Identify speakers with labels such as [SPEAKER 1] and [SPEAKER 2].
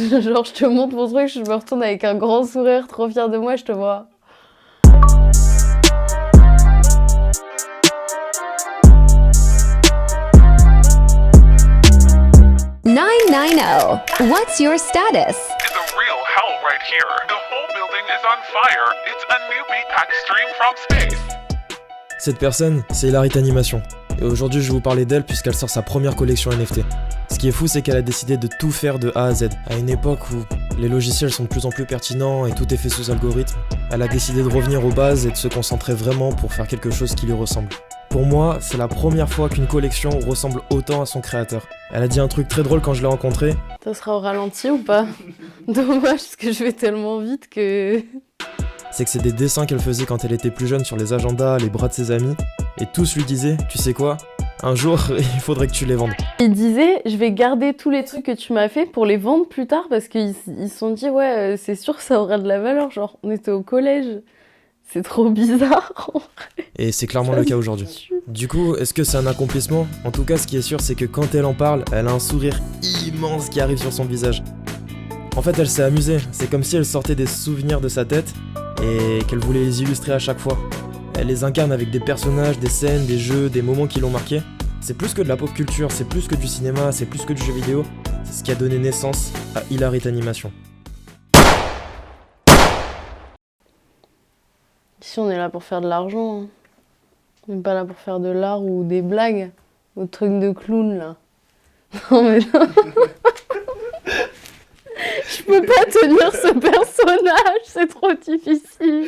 [SPEAKER 1] Genre, je te montre mon truc, je me retourne avec un grand sourire, trop fière de moi, je te vois.
[SPEAKER 2] 990. What's your status?
[SPEAKER 3] It's a real hell right here. The whole building is on fire. It's a new pack stream from space.
[SPEAKER 4] Cette personne, c'est Hilarity Animation. Et aujourd'hui, je vais vous parler d'elle puisqu'elle sort sa première collection NFT. Ce qui est fou, c'est qu'elle a décidé de tout faire de A à Z. À une époque où les logiciels sont de plus en plus pertinents et tout est fait sous algorithme, elle a décidé de revenir aux bases et de se concentrer vraiment pour faire quelque chose qui lui ressemble. Pour moi, c'est la première fois qu'une collection ressemble autant à son créateur. Elle a dit un truc très drôle quand je l'ai rencontrée.
[SPEAKER 1] Ça sera au ralenti ou pas? Dommage, parce que je vais tellement vite que...
[SPEAKER 4] C'est que c'est des dessins qu'elle faisait quand elle était plus jeune sur les agendas, les bras de ses amis. Et tous lui disaient, tu sais quoi, un jour, il faudrait que tu les vendes.
[SPEAKER 1] Il disait, je vais garder tous les trucs que tu m'as fait pour les vendre plus tard, parce qu'ils se sont dit, ouais, c'est sûr que ça aura de la valeur. Genre, on était au collège. C'est trop bizarre.
[SPEAKER 4] Et c'est clairement le cas aujourd'hui. Du coup, est-ce que c'est un accomplissement? En tout cas, ce qui est sûr, c'est que quand elle en parle, elle a un sourire immense qui arrive sur son visage. En fait, elle s'est amusée. C'est comme si elle sortait des souvenirs de sa tête et qu'elle voulait les illustrer à chaque fois. Elle les incarne avec des personnages, des scènes, des jeux, des moments qui l'ont marqué. C'est plus que de la pop culture, c'est plus que du cinéma, c'est plus que du jeu vidéo. C'est ce qui a donné naissance à Hilarity Animation.
[SPEAKER 1] Ici, on est là pour faire de l'argent. Hein. On n'est pas là pour faire de l'art ou des blagues. Au truc de clown, là. Non, mais non. Je peux pas tenir ce personnage, c'est trop difficile.